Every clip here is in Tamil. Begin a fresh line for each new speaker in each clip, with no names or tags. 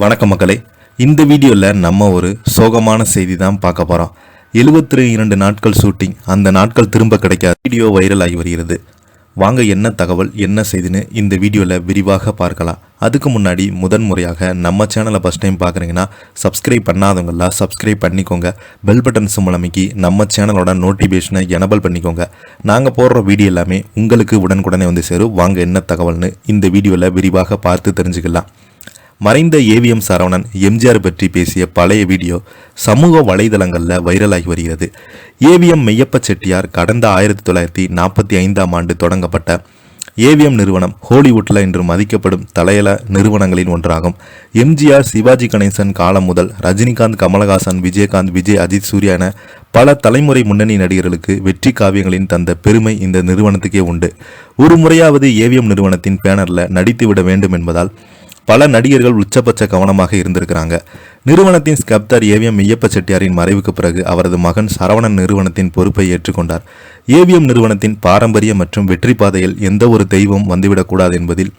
வணக்கம் மக்களே, இந்த வீடியோவில் நம்ம ஒரு சோகமான செய்தி தான் பார்க்க போகிறோம். 72 நாட்கள் ஷூட்டிங், அந்த நாட்கள் திரும்ப கிடைக்காது. வீடியோ வைரல் ஆகி வருகிறது. வாங்க என்ன தகவல் என்ன செய்தின்னு இந்த வீடியோவில் விரிவாக பார்க்கலாம். அதுக்கு முன்னாடி முதன்முறையாக நம்ம சேனலை ஃபஸ்ட் டைம் பார்க்குறீங்கன்னா சப்ஸ்கிரைப் பண்ணாதவங்களா சப்ஸ்கிரைப் பண்ணிக்கோங்க. பெல் பட்டன் சிம்பல் அமைக்கி நம்ம சேனலோட நோட்டிஃபிகேஷனை எனபிள் பண்ணிக்கோங்க. நாங்கள் போடுற வீடியோ எல்லாமே உங்களுக்கு உடனுக்குடனே வந்து சேரும். வாங்க என்ன தகவல்னு இந்த வீடியோவில் விரிவாக பார்த்து தெரிஞ்சுக்கலாம். மறைந்த ஏவிஎம் சரவணன் எம்ஜிஆர் பற்றி பேசிய பழைய வீடியோ சமூக வலைதளங்களில் வைரலாகி வருகிறது. ஏவிஎம் மெய்யப்ப செட்டியார் கடந்த 1945 தொடங்கப்பட்ட ஏவிஎம் நிறுவனம் ஹாலிவுட்டில் இன்று மதிக்கப்படும் தலையல நிறுவனங்களின் ஒன்றாகும். எம்ஜிஆர், சிவாஜி கணேசன் காலம் முதல் ரஜினிகாந்த், கமலஹாசன், விஜயகாந்த், விஜய், அஜித், சூர்யா என பல தலைமுறை முன்னணி நடிகர்களுக்கு வெற்றி காவியங்களின் தந்த பெருமை இந்த நிறுவனத்துக்கே உண்டு. ஒரு முறையாவது ஏவிஎம் நிறுவனத்தின் பேனரில் நடித்துவிட வேண்டும் என்பதால் பல நடிகர்கள் உச்சபட்ச கவனமாக இருந்திருக்கிறாங்க. நிறுவனத்தின் ஸ்கப்தர் ஏவிஎம் மெய்யப்ப செட்டியாரின் மறைவுக்கு பிறகு அவரது மகன் சரவணன் நிறுவனத்தின் பொறுப்பை ஏற்றுக்கொண்டார். ஏவிஎம் நிறுவனத்தின் பாரம்பரிய மற்றும் வெற்றி பாதையில் எந்த ஒரு தெய்வம் வந்துவிடக்கூடாது என்பதில்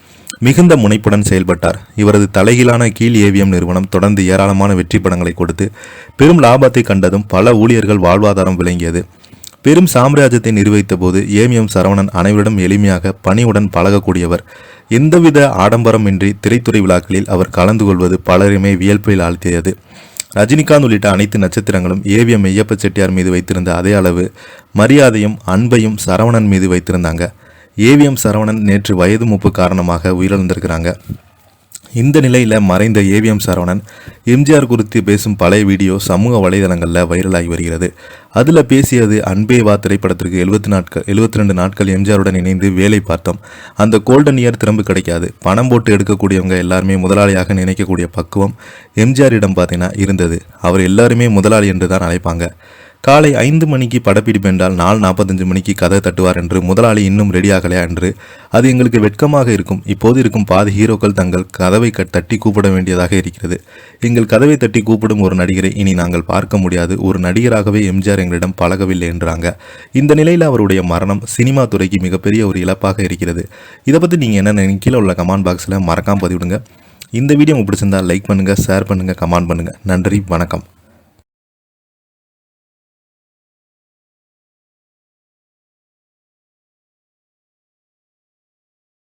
மிகுந்த முனைப்புடன் செயல்பட்டார். இவரது தலைகீழான கீழ் ஏவிஎம் நிறுவனம் தொடர்ந்து ஏராளமான வெற்றி படங்களை கொடுத்து பெரும் லாபத்தை கண்டதும் பல ஊழியர்கள் வாழ்வாதாரம் விளங்கியது. பெரும் சாம்ராஜ்யத்தை நிர்வகித்த போது ஏவிஎம் சரவணன் அனைவரிடம் எளிமையாக பணிவுடன் பழகக்கூடியவர். எந்தவித ஆடம்பரமின்றி திரைத்துறை விழாக்களில் அவர் கலந்து கொள்வது பலருமே வியல்பில் ஆழ்த்தியது. ரஜினிகாந்த் உள்ளிட்ட அனைத்து நட்சத்திரங்களும் ஏவிஎம் மெய்யப்ப செட்டியார் மீது வைத்திருந்த அதே அளவு மரியாதையும் அன்பையும் சரவணன் மீது வைத்திருந்தாங்க. ஏவிஎம் சரவணன் நேற்று வயது மூப்பு காரணமாக உயிரிழந்திருக்கிறாங்க. இந்த நிலையில் மறைந்த ஏவிஎம் சரவணன் எம்ஜிஆர் குறித்து பேசும் பழைய வீடியோ சமூக வலைதளங்களில் வைரலாகி வருகிறது. அதில் பேசியது அன்பே வா திரைப்படத்திற்கு 72 நாட்கள் எம்ஜிஆருடன் இணைந்து வேலை பார்த்தோம். அந்த கோல்டன் இயர் திரும்ப கிடைக்காது. பணம் போட்டு எடுக்கக்கூடியவங்க எல்லாருமே முதலாளியாக நினைக்கக்கூடிய பக்குவம் எம்ஜிஆரிடம் பார்த்தீங்கன்னா இருந்தது. அவர் எல்லாருமே முதலாளி என்று தான் அழைப்பாங்க. காலை 5 மணிக்கு படப்பிடிப்பு என்றால் 4:45 மணிக்கு கதை தட்டுவார் என்று முதலாளி இன்னும் ரெடியாகலையா என்று அது எங்களுக்கு வெட்கமாக இருக்கும். இப்போது இருக்கும் பாதி ஹீரோக்கள் தங்கள் கதவை தட்டி கூப்பிட வேண்டியதாக இருக்கிறது. எங்கள் கதவை தட்டி கூப்பிடும் ஒரு நடிகரை இனி நாங்கள் பார்க்க முடியாது. ஒரு நடிகராகவே எம்ஜிஆர் எங்களிடம் பழகவில்லை என்றாங்க. இந்த நிலையில் அவருடைய மரணம் சினிமா துறைக்கு மிகப்பெரிய ஒரு இழப்பாக இருக்கிறது. இதை பற்றி நீங்கள் என்ன கீழே உள்ள கமெண்ட் பாக்ஸில் மறக்காம பதிவிடுங்க. இந்த வீடியோ உங்களுக்கு பிடிச்சிருந்தா லைக் பண்ணுங்கள், ஷேர் பண்ணுங்கள், கமெண்ட் பண்ணுங்கள். நன்றி, வணக்கம்.